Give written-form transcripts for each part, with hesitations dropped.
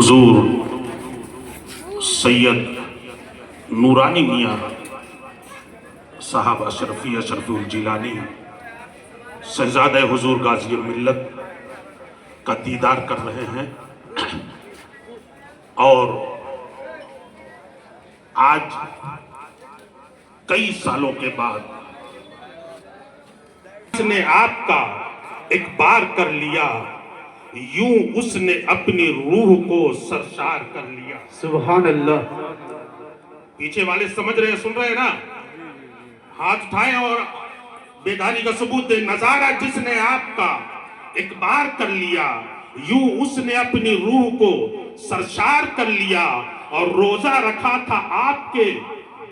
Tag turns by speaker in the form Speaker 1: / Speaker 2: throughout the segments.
Speaker 1: حضور سید نورانی میاں صاحب اشرفی اشرفی الجیلانی شہزادہ حضور غازی الملت کا دیدار کر رہے ہیں، اور آج کئی سالوں کے بعد اس نے آپ کا اقبال کر لیا، یوں اس نے اپنی روح کو سرشار کر لیا۔
Speaker 2: سبحان اللہ۔
Speaker 1: پیچھے والے سمجھ رہے ہیں، سن رہے ہیں نا؟ ہاتھ اٹھائیں اور بیداری کا ثبوت دیں۔ نظارہ جس نے آپ کا اقبال کر لیا، یوں اس نے اپنی روح کو سرشار کر لیا، اور روزہ رکھا تھا آپ کے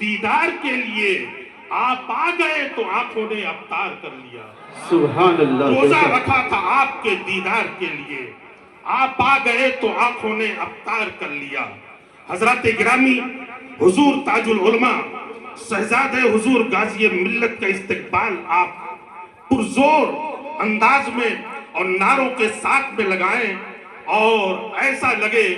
Speaker 1: دیدار کے لیے، آپ آ گئے تو آنکھوں نے افطار کر لیا۔
Speaker 2: سبحان اللہ۔
Speaker 1: روزہ رکھا تھا آپ کے دیدار کے لیے، آپ آ گئے تو آنکھوں نے افطار کر لیا۔ حضرات گرامی، حضور تاج العلماء شہزادہ حضور غازی ملت کا استقبال آپ پرزور انداز میں اور نعروں کے ساتھ میں لگائیں، اور ایسا لگے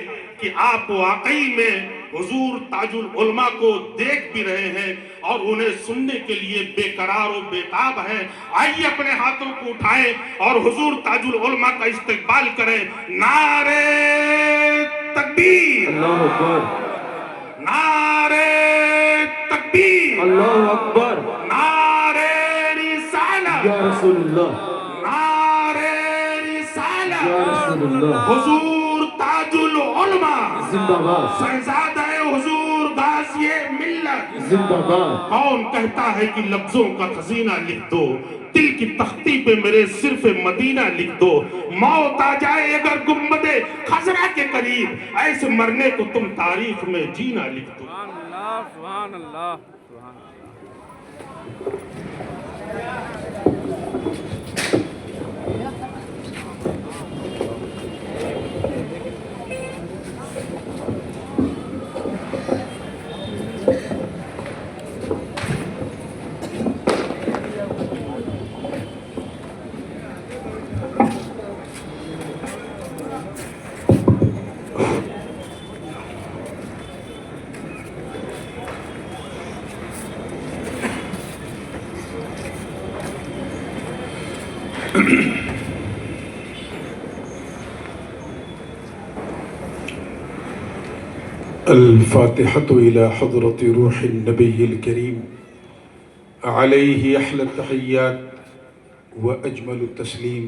Speaker 1: کہ آپ واقعی میں حضور تاج العلماء کو دیکھ بھی رہے ہیں اور انہیں سننے کے لیے بے قرار و بیتاب ہیں۔ آئیے اپنے ہاتھوں کو اٹھائیں اور حضور تاج العلماء کا استقبال کریں۔ نعرہ تکبیر،
Speaker 2: اللہ اکبر،
Speaker 1: نعرہ تکبیر،
Speaker 2: اللہ اکبر،
Speaker 1: نعرہ رسالت،
Speaker 2: یا رسول اللہ،
Speaker 1: نعرہ رسالت،
Speaker 2: یا رسول اللہ،
Speaker 1: حضور تاج العلماء
Speaker 2: زندہ باد،
Speaker 1: شہزادہ حضور غازی ملت۔
Speaker 2: زندہ باد۔
Speaker 1: کون کہتا ہے کہ لفظوں کا خزینہ لکھ دو، دل کی تختی پہ میرے صرف مدینہ لکھ دو، موت آ جائے اگر گنبد خضرا کے قریب، ایسے مرنے کو تم تاریخ میں جینا لکھ دو۔
Speaker 3: سبحان اللہ، سبحان اللہ، سبحان اللہ۔
Speaker 1: الفاتحة إلى حضرة روح النبي الكريم عليه أحلى التحيات وأجمل التسليم۔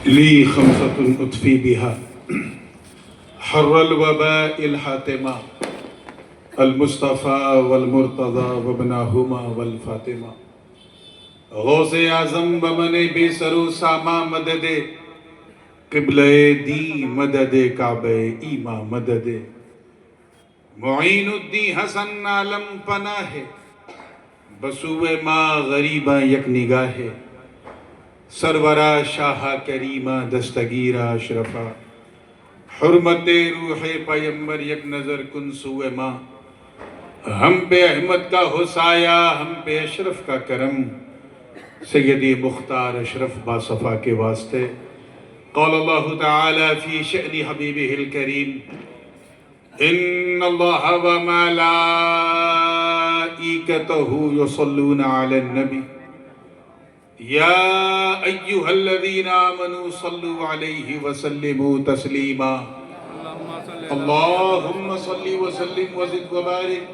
Speaker 1: لي خمسة أطفي بها حر الوباء الحاتمة، المصطفى والمرتضى وابناهما والفاطمة، غوث اعظم بمن بے سرو ساما مدد، قبلہ دی مدد کعبہ ایما مدد، معین الدین حسن عالم پناہ، بسوئے ما غریبہ یک نگاہ، سرورہ شاہ کریمہ دستگیرہ اشرفہ، حرمت روح پیمبر یک نظر کن سوئے ماں، ہم پہ احمد کا حسایہ، ہم پہ اشرف کا کرم، سیدی مختار اشرف باصفا کے واسطے۔ قال اللہ تعالی فی شأن حبیبہ الکریم، ان اللہ وملائکتہ یصلون علی النبی یا ایہا الذین آمنوا صلوا علیہ وسلموا تسلیما۔ اللہم صلی وسلم وزد وبارک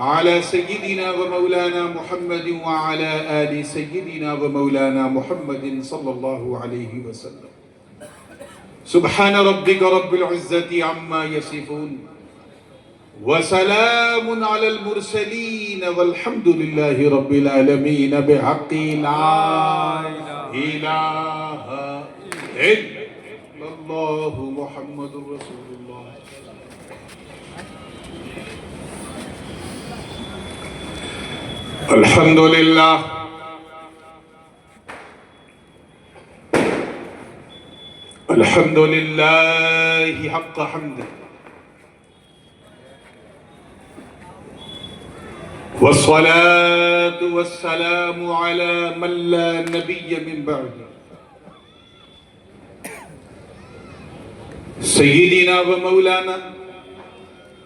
Speaker 1: علی سیدنا و مولانا محمد وعلی آل سیدنا و مولانا محمد صلی اللہ علیہ وسلم۔ سبحان ربک رب العزت عما یصفون، وسلام على المرسلين والحمد لله رب العالمين بحق لا إله إلا الله۔
Speaker 4: اللہ محمد رسول اللہ۔ الحمد للہ الحمد للہ حق حمد والصلاة والسلام على من لا نبي من بعد سيدنا ومولانا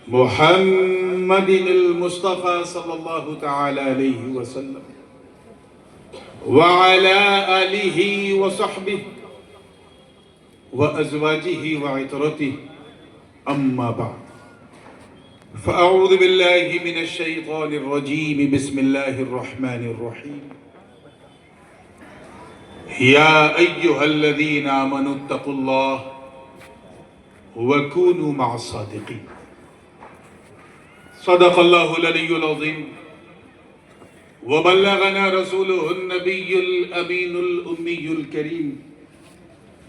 Speaker 4: محمد المصطفى صلى الله تعالى عليه وسلم وعلى آله وصحبه وأزواجه وعطرته أما بعد فأعوذ بالله من الشيطان الرجيم بسم الله الرحمن الرحيم يا أيها الذين آمنوا اتقوا الله وكونوا مع الصادقين صدق الله العلي العظيم وبلغنا رسوله النبي الأمين الأمي الكريم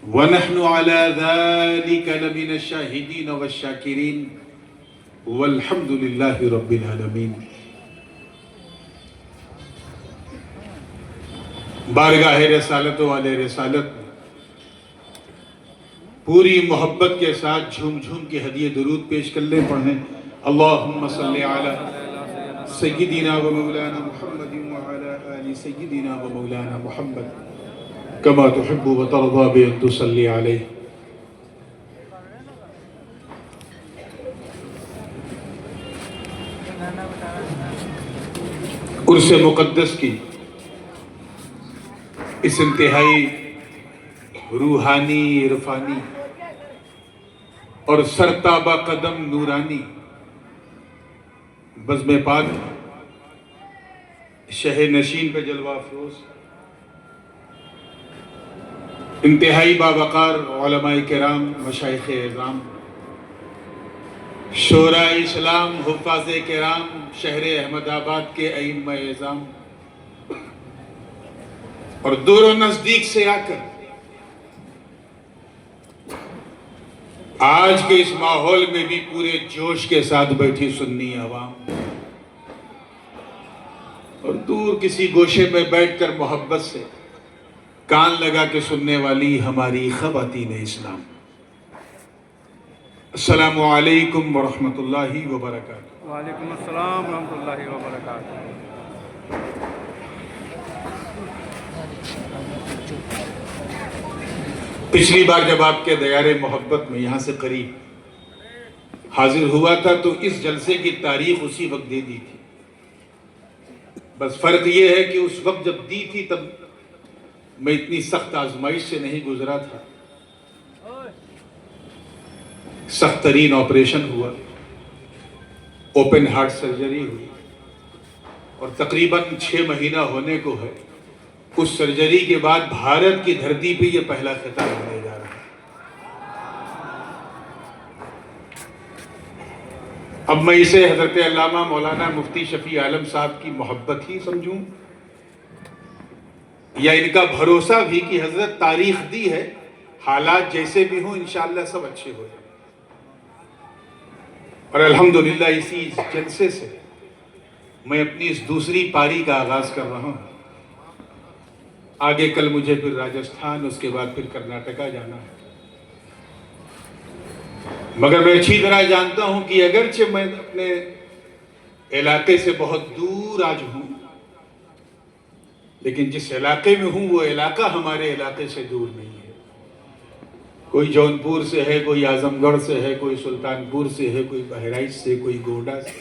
Speaker 4: ونحن على ذلك لمن الشاهدين والشاكرين والحمد للہ رب العالمین۔ بارگاہ رسالت والے رسالت پوری محبت کے ساتھ جھوم جھوم کے ہدیہ درود پیش کر لیں، پڑھیں اللہم صلی علی سیدنا و مولانا محمد وعلی آل سیدنا و مولانا محمد کما تحب و ترضى بأن تصلی علیہ۔ عرس مقدس کی اس انتہائی روحانی عرفانی اور سرتابہ قدم نورانی بزم پاک شہر نشین پہ جلوہ افروز انتہائی باوقار علماء کرام، مشائخ اعظام، شورا اسلام، حفاظ کرام، شہر احمد آباد کے ائمہ اعظام اور دور و نزدیک سے آ کر آج کے اس ماحول میں بھی پورے جوش کے ساتھ بیٹھی سنی عوام اور دور کسی گوشے میں بیٹھ کر محبت سے کان لگا کے سننے والی ہماری خواتین اسلام، السلام علیکم ورحمۃ اللہ وبرکاتہ۔
Speaker 3: وعلیکم السلام ورحمۃ اللہ وبرکاتہ۔
Speaker 4: پچھلی بار جب آپ کے دیار محبت میں یہاں سے قریب حاضر ہوا تھا تو اس جلسے کی تاریخ اسی وقت دے دی تھی، بس فرق یہ ہے کہ اس وقت جب دی تھی تب میں اتنی سخت آزمائش سے نہیں گزرا تھا۔ سخت ترین آپریشن ہوا، اوپن ہارٹ سرجری ہوئی اور تقریباً 6 مہینہ ہونے کو ہے۔ اس سرجری کے بعد بھارت کی دھرتی پہ یہ پہلا خطاب ہونے جا رہا ہے۔ اب میں اسے حضرت علامہ مولانا مفتی شفیع عالم صاحب کی محبت ہی سمجھوں یا ان کا بھروسہ بھی کہ حضرت تاریخ دی ہے، حالات جیسے بھی ہوں انشاءاللہ سب اچھے ہو جائیں۔ اور الحمدللہ اسی جلسے سے میں اپنی اس دوسری پاری کا آغاز کر رہا ہوں۔ آگے کل مجھے پھر راجستھان، اس کے بعد پھر کرناٹکا جانا ہے، مگر میں اچھی طرح جانتا ہوں کہ اگرچہ میں اپنے علاقے سے بہت دور آج ہوں، لیکن جس علاقے میں ہوں وہ علاقہ ہمارے علاقے سے دور نہیں ہے۔ کوئی جونپور سے ہے، کوئی اعظم گڑھ سے ہے، کوئی سلطان پور سے ہے، کوئی بہرائچ سے، کوئی گوڈا سے،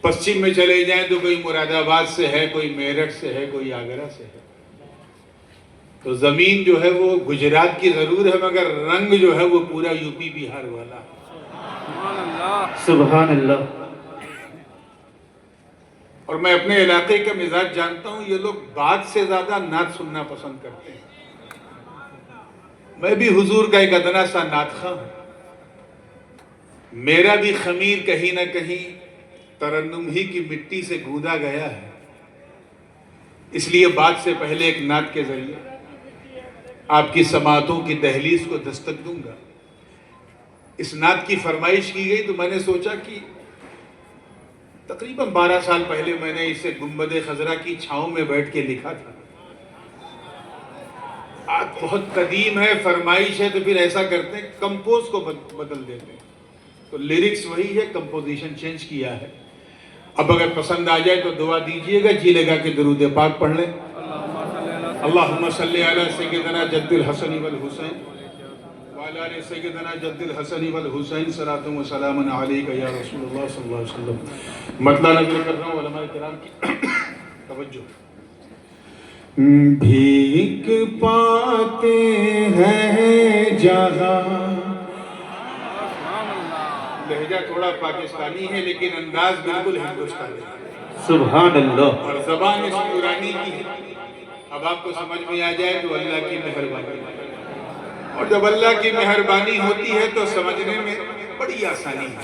Speaker 4: پشچم میں چلے جائیں تو کوئی مراد آباد سے ہے، کوئی میرٹھ سے ہے، کوئی آگرہ سے ہے۔ تو زمین جو ہے وہ گجرات کی ضرور ہے، مگر رنگ جو ہے وہ پورا یو پی بہار والا ہے۔
Speaker 3: سبحان اللہ۔
Speaker 2: سبحان اللہ۔
Speaker 4: اور میں اپنے علاقے کا مزاج جانتا ہوں، یہ لوگ بات سے زیادہ نعت سننا پسند کرتے ہیں۔ میں بھی حضور کا ایک ادنا سا نعت خواں ہوں، میرا بھی خمیر کہیں نہ کہیں ترنم ہی کی مٹی سے گوندا گیا ہے، اس لیے بات سے پہلے ایک نعت کے ذریعے آپ کی سماعتوں کی دہلیز کو دستک دوں گا۔ اس نعت کی فرمائش کی گئی تو میں نے سوچا کہ تقریباً 12 سال پہلے میں نے اسے گنبد خضرا کی چھاؤں میں بیٹھ کے لکھا تھا۔ آج بہت قدیم ہے، فرمائش ہے، تو پھر ایسا کرتے ہیں کمپوز کو بدل دیتے ہیں۔ تو لیرکس وہی ہے، کمپوزیشن چینج کیا ہے۔ اب اگر پسند آ جائے تو دعا دیجئے گا، جی لگا کہ درود پاک پڑھ لیں۔ اللہم صلی علی سیدنا جد الحسن والحسین وعلی آل سیدنا جد الحسن والحسین صلاۃ و سلام علیک یا رسول اللہ صلی اللہ علیہ وسلم۔ مطلع نقل کر رہا ہوں علماء کرام کی توجہ۔ بھیک پاتے ہیں جہاں، لہجہ تھوڑا پاکستانی ہے لیکن انداز بالکل ہندوستانی ہے،
Speaker 2: سبحان اللہ،
Speaker 4: اور زبان اس پرانی کی ہے۔ اب آپ کو سمجھ میں آ جائے تو اللہ کی مہربانی، اور جب اللہ کی مہربانی ہوتی ہے تو سمجھنے میں بڑی آسانی ہے۔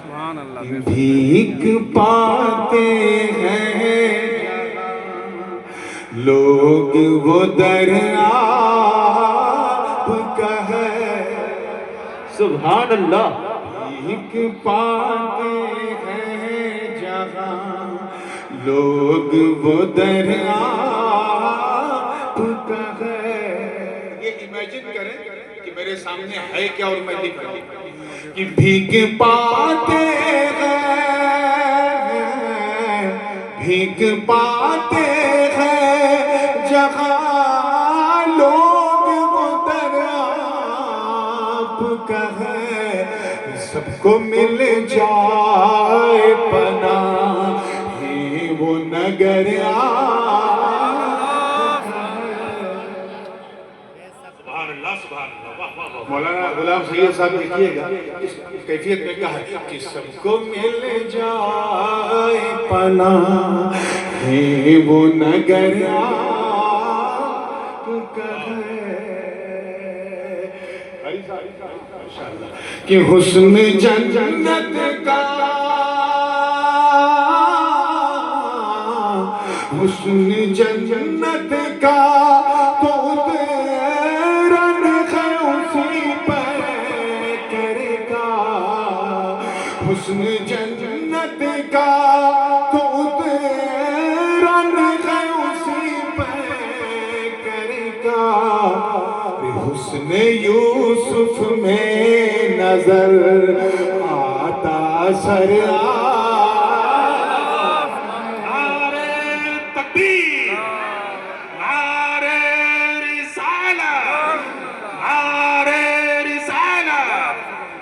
Speaker 3: سبحان اللہ۔
Speaker 4: بھیک پاتے ہیں لوگ وہ در آپ کا ہے،
Speaker 2: سبحان اللہ،
Speaker 4: بھیک پاتے ہیں جہاں لوگ وہ در آپ کا ہے۔ یہ امیجن کریں کہ میرے سامنے ہے کیا اور میں لکھ رہا ہوں کہ بھیک پاتے ہیں، بھیک پاتے ہیں جہاں لوگ وہ در آپ کا ہے، سب کو مل جائے پناہ ہی وہ نگر مولانا غلام سید صاحب دیکھیے گا اس کیفیت میں کہا ہے کہ سب کو مل جائے پناہ ہے وہ نگر آپ کا ہے، کہ حسن جنت کا، حسن جنت کا تو تیرا نخ اسی پر کرے گا، حسن جنت کا تو تیرا نخ اسی پر کرے گا، حسن یوسف میں نظر آتا سر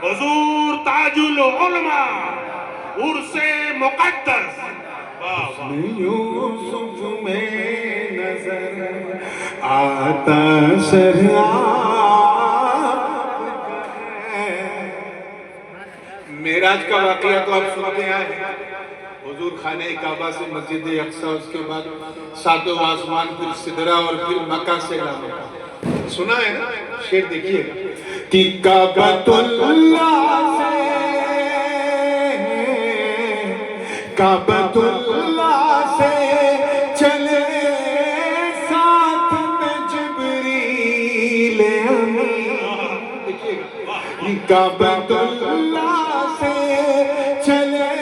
Speaker 1: حضور تاج العلماء عرس مقدس،
Speaker 4: یوسف میں نظر آتا سر معراج کا واقعہ تو آپ سنتے آئے ہیں، حضور خانہ کعبہ سے مسجد اقصی، اس کے بعد ساتوں آسمان، پھر سدرہ اور پھر مکہ سے لانا سنا ہے نا؟ شعر دیکھیے گا کہ کعبۃ اللہ سے، کعبۃ اللہ سے چلے ساتھ میں جبریل امین، دیکھیے گا کعبۃ اللہ سے چلے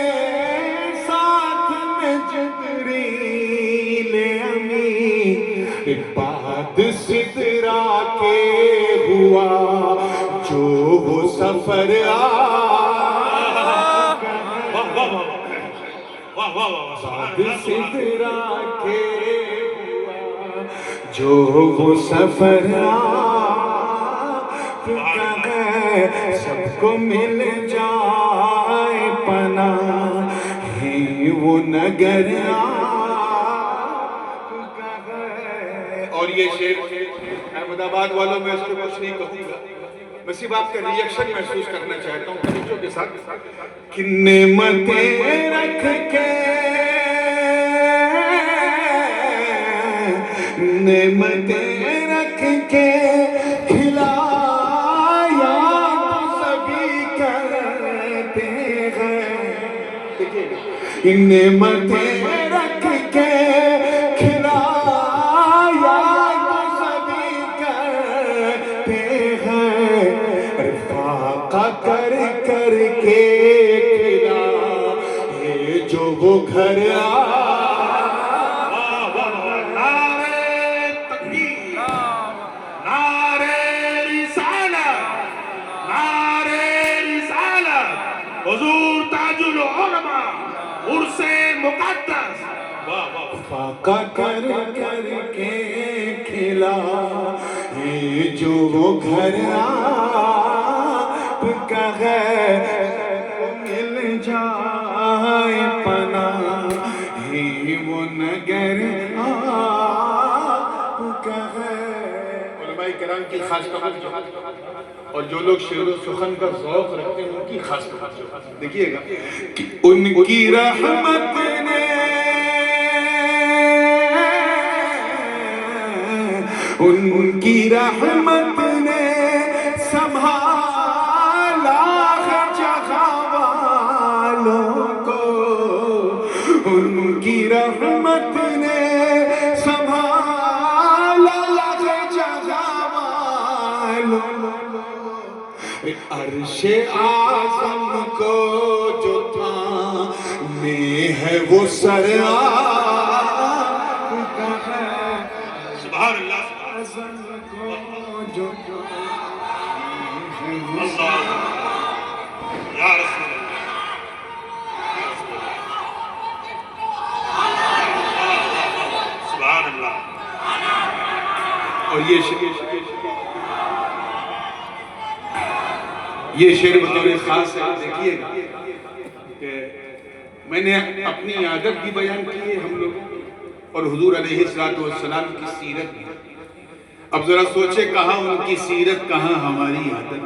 Speaker 4: ساتھ میں جبریل امین، بعد سدرہ کے ہوا جو وہ سفر بعد سدرہ کے ہوا جو وہ سفر سب کو مل جائے پناہ ہی وہ نگر اور یہ شعر احمد آباد والوں میں اس کو کچھ نہیں کہوں گا، میں صرف آپ کا ریئیکشن محسوس کرنا چاہتا ہوں بچوں کے ساتھ کہ نعمتیں رکھ کے، نعمتیں رکھ کے کھلایا تو سبھی کرتے ہیں، نعمتیں رکھ کے کھلایا تو سبھی کرتے
Speaker 5: فاقہ کر کر کے کھلا یہ جو وہ گھر
Speaker 1: نعرے تکبیر، نعرے رسالت، نعرے رسالت، حضور تاج العلماء، عرس مقدس. واہ واہ.
Speaker 5: فاقہ کر کر کے کھلا یہ جو وہ گھر آپ کا ہے مل جائے پناہ ہی وہ نگر آپ کا ہے.
Speaker 4: علماء کرام کی خاص توجہ اور جو لوگ شعر و سخن کا ذوق رکھتے ہیں ان کی خاص توجہ دیکھیے گا
Speaker 5: کہ ان کی رحمت نے ان کی رحمت نے سنبھالا ہے جہاں والوں کو. ان کی رحمت نے سنبھالا ہے جہاں والوں کو. عرش اعظم کو جو تھامے ہے وہ سر آپ کا ہے.
Speaker 1: سبحان اللہ. اللہ یا رسول اللہ. سبحان اللہ.
Speaker 4: اور یہ شعر بطور خاص ہے. دیکھیے گا کہ میں نے اپنی عادت بھی بیان کی ہے ہم لوگوں اور حضور علیہ السلام کی سیرت بھی. اب ذرا سوچے کہاں ان کی سیرت کہاں ہماری عادت.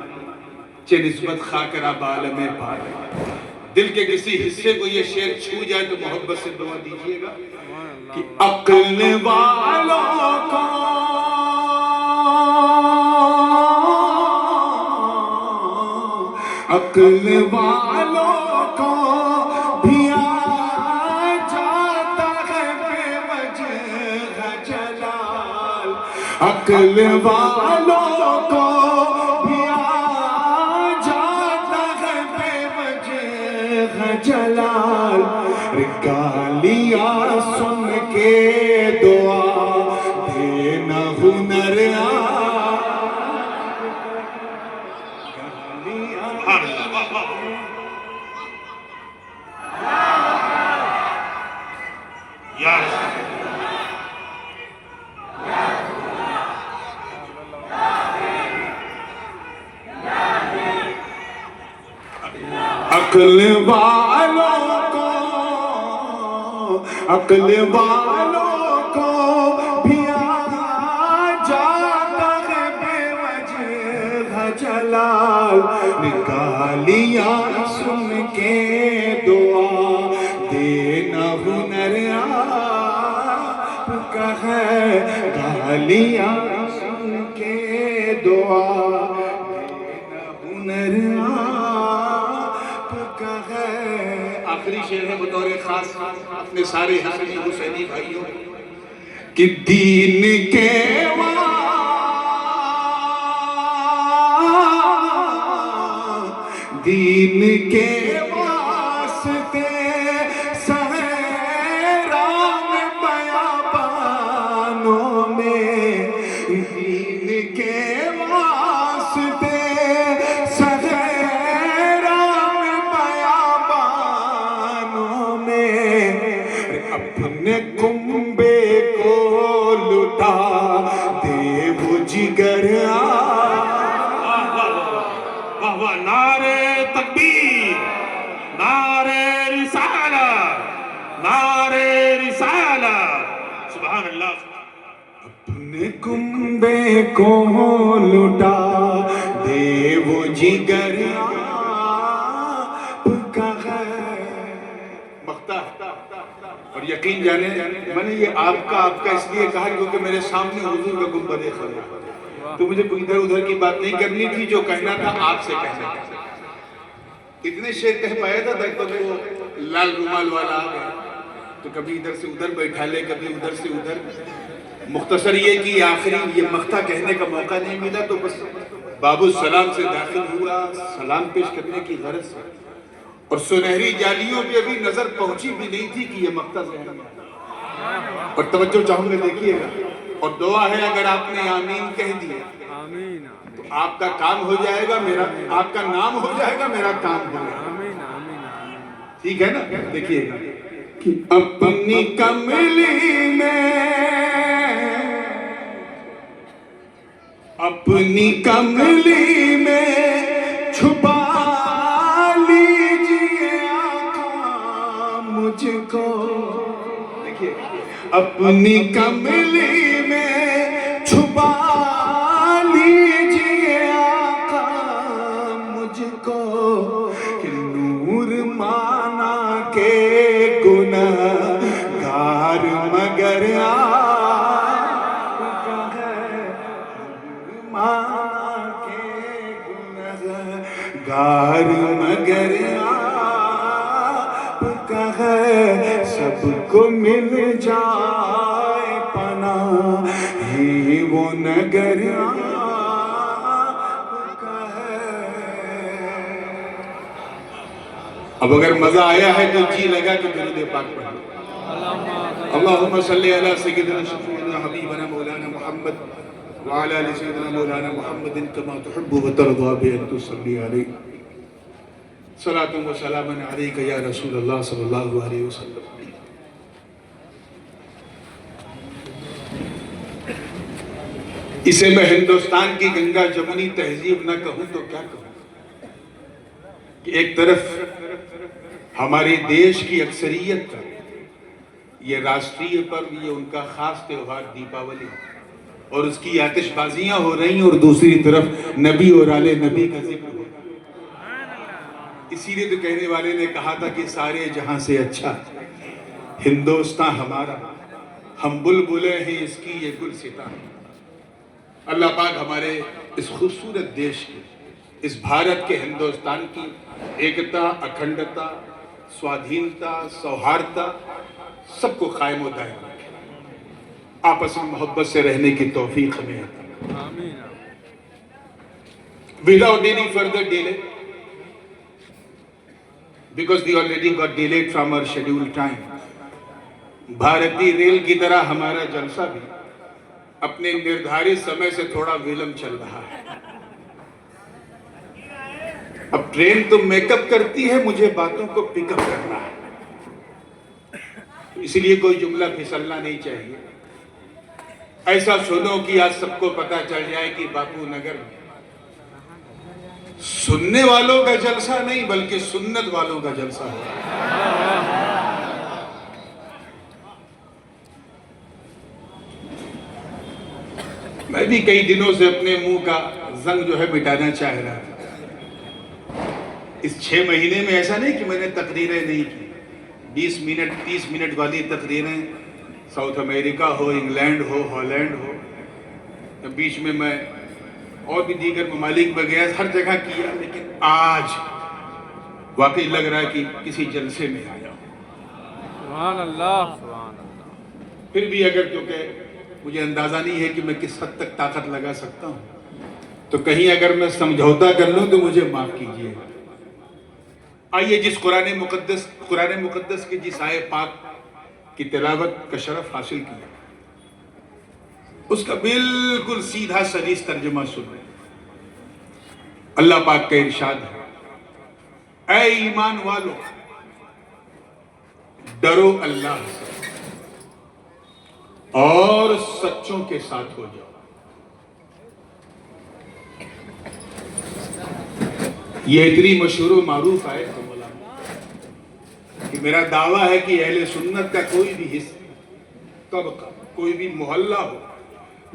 Speaker 4: چہ نسبت خاکرہ عالم پاک دل کے کسی حصے کو یہ شعر چھو جائے تو محبت سے دعا دیجیے گا کہ
Speaker 5: عقل والوں کو عقل والوں کو بھی آ جاتا ہے بے وجہ جلال. عقل والوں کو بھی آ جاتا ہے بے وجہ جلال. گالیاں سن کے دعا دینا ہنر
Speaker 1: یا رسول
Speaker 5: عقل والوں کو عقل والوں کو بھی آ جاتا ہے بے وجہ جلال. گالیاں سن کے دعا دینا ہنر آپ کا ہے. گالیاں سن کے دعا دینا ہنر آپ کا ہے.
Speaker 4: آخری شعر ہے بطور خاص اپنے سارے حسنی حسینی بھائیوں
Speaker 5: کہ دین کے دین کے واسطے صحرا میں بیابانوں میں. دین کے واسطے صحرا میں بیابانوں میں اپنے کنبے کو لٹا دے وہ جگر
Speaker 1: واہ واہ. نعرے تکبیر، نعرے رسالت، نعرے رسالت. سبحان اللہ.
Speaker 5: اپنے کنبے کو لٹا دے وہ جگر آپ کا ہے.
Speaker 4: مختہ اور یقین جانے میں نے یہ آپ کا اس لیے کہا کیونکہ میرے سامنے حضور کا گنبد خضرا تو مجھے کوئی ادھر ادھر کی بات نہیں کرنی تھی. جو کہنا تھا آپ سے کہنا تھا. اتنے شعر کہہ پایا تھا تک وہ لال رومال والا آ گیا تو کبھی ادھر سے ادھر بیٹھا لے کبھی ادھر سے ادھر. مختصر یہ کہ آخری یہ مختہ کہنے کا موقع نہیں ملا تو بس باب السلام سے داخل ہوا سلام پیش کرنے کی غرض سے، اور سنہری جالیوں پہ ابھی نظر پہنچی بھی نہیں تھی کہ یہ مقطع ذہن میں آیا۔ اور توجہ چاہوں گا دیکھیے گا، اور دعا ہے اگر آپ نے آمین کہہ دیا
Speaker 3: آمین
Speaker 4: تو آپ کا کام ہو جائے گا، آپ کا نام ہو جائے گا، میرا کام ہو جائے گا۔
Speaker 3: آمین آمین آمین۔
Speaker 4: ٹھیک ہے نا؟ دیکھیے گا کہ اپنی کملی میں، اپنی کملی میں چھپا لیجیے آقا مجھ کو، دیکھیے اپنی کملی میں چھپا لیجیے آقا مجھ کو، کہ نور مانا کے گنہگار مگر آپ کا ہے، مانا کے گنہگار مگر آپ کا ہے، سب کو مل جائے پناہ ہی وہ نگر آپ کا ہے۔ اب اگر مزہ آیا ہے تو جی لگا کہ درود پاک پڑھیں۔ اللہم صلی علی سیدنا شفیعنا حبیبنا مولانا محمد وعلی آل سیدنا مولانا محمد کما تحب و ترضى بأن تصلی علیہ، صلاۃ و سلام علیک یا رسول اللہ صلی اللہ علیہ وسلم۔ اسے میں ہندوستان کی گنگا جمنی تہذیب نہ کہوں تو کیا کہوں، کہ ایک طرف ہمارے دیش کی اکثریت کا یہ راشٹریہ پرو، یہ ان کا خاص تہوار دیپاولی اور اس کی آتش بازیاں ہو رہی ہیں، اور دوسری طرف نبی اور آل نبی کا ذکر ہو رہا ہے۔ اسی لیے تو کہنے والے نے کہا تھا کہ سارے جہاں سے اچھا ہندوستان ہمارا، ہم بلبلیں ہیں اس کی یہ گلستان۔ اللہ پاک ہمارے اس خوبصورت دیش کی، اس بھارت کے ہندوستان کی ایکتا، اکھنڈتا، سوادھینتا، سوہارتا سب کو قائم و دائم رکھے، آپس میں محبت سے رہنے کی توفیق ہمیں عطا کرے۔
Speaker 3: آمین۔
Speaker 4: Without any further delay, because we already got delayed from our scheduled time, بھارتی ریل کی طرح ہمارا جلسہ بھی اپنے نردھارت سمے سے تھوڑا ویلم چل رہا ہے۔ اب ٹرین تو میک اپ کرتی ہے، مجھے باتوں کو پک اپ کرنا ہے، اس لیے کوئی جملہ پھسلنا نہیں چاہیے۔ ایسا سنو کہ آج سب کو پتا چل جائے کہ باپو نگر میں سننے والوں کا جلسہ نہیں بلکہ سنت والوں کا جلسہ ہے۔ میں بھی کئی دنوں سے اپنے منہ کا زنگ جو ہے مٹانا چاہ رہا تھا۔ اس 6 مہینے میں ایسا نہیں کہ میں نے تقریریں نہیں کی، 20 منٹ 30 منٹ والی تقریریں، ساؤتھ امریکہ ہو، انگلینڈ ہو، ہالینڈ ہو، بیچ میں میں اور بھی دیگر ممالک میں گیا، ہر جگہ کیا، لیکن آج واقعی لگ رہا ہے کہ کسی جلسے میں آیا ہوں۔
Speaker 3: سبحان اللہ سبحان اللہ۔
Speaker 4: پھر بھی اگر کیونکہ مجھے اندازہ نہیں ہے کہ میں کس حد تک طاقت لگا سکتا ہوں، تو کہیں اگر میں سمجھوتا کر لوں تو مجھے معاف کیجیے گا۔ آئیے جس قرآن مقدس کی جس آیے پاک کی تلاوت کا شرف حاصل کیا، اس کا بالکل سیدھا سلیس ترجمہ سن رہے ہیں۔ اللہ پاک کا ارشاد ہے، اے ایمان والو ڈرو اللہ سے اور سچوں کے ساتھ ہو جاؤ۔ یہ اتنی مشہور و معروف آیت ہے مولانا کہ میرا دعویٰ ہے کہ اہل سنت کا کوئی بھی حصہ، طبقہ، کوئی بھی محلہ ہو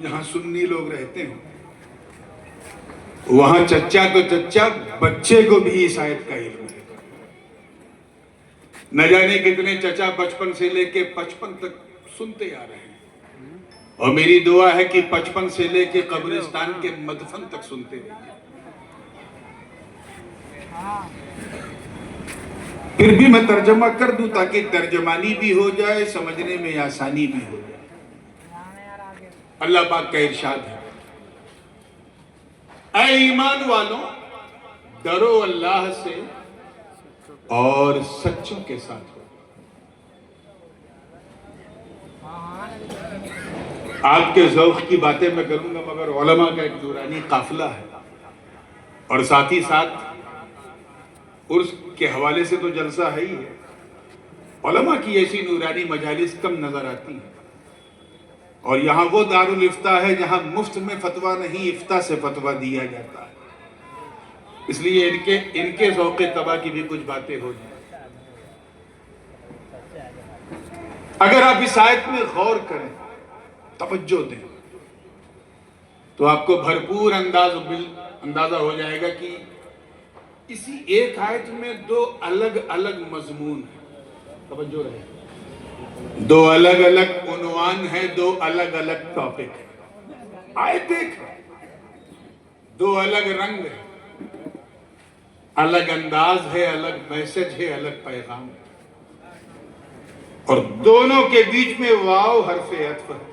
Speaker 4: جہاں سنی لوگ رہتے ہوں، وہاں چچا تو چچا بچے کو بھی اس آیت کا علم ہے۔ نہ جانے کتنے چچا بچپن سے لے کے 55 تک سنتے آ رہے ہیں، اور میری دعا ہے کہ 55 سے لے کے قبرستان کے مدفن تک سنتے رہیے۔ پھر بھی میں ترجمہ کر دوں تاکہ ترجمانی بھی ہو جائے، سمجھنے میں آسانی بھی ہو جائے۔ اللہ پاک کا ارشاد ہے، اے ایمان والوں ڈرو اللہ سے اور سچوں کے ساتھ ہو. آپ کے ذوق کی باتیں میں کروں گا مگر علماء کا ایک نورانی قافلہ ہے اور ساتھ ہی ساتھ عرس کے حوالے سے تو جلسہ ہے ہی ہے. علماء کی ایسی نورانی مجالس کم نظر آتی ہیں اور یہاں وہ دارالافتاء ہے جہاں مفت میں فتویٰ نہیں افتاء سے فتویٰ دیا جاتا ہے. اس لیے ان کے ذوق طبع کی بھی کچھ باتیں ہو جائیں. اگر آپ اس آیت میں غور کریں توجہ دیں تو آپ کو بھرپور اندازہ ہو جائے گا کہ اسی ایک آیت میں دو الگ الگ مضمون ہیں. توجہ رہے, دو الگ الگ عنوان ہیں, دو الگ الگ ٹاپک ہیں. آیت ایک ہے, دو الگ رنگ ہیں, الگ انداز ہے, الگ میسج ہے, الگ پیغام ہے, اور دونوں کے بیچ میں واو حرف عطف ہے.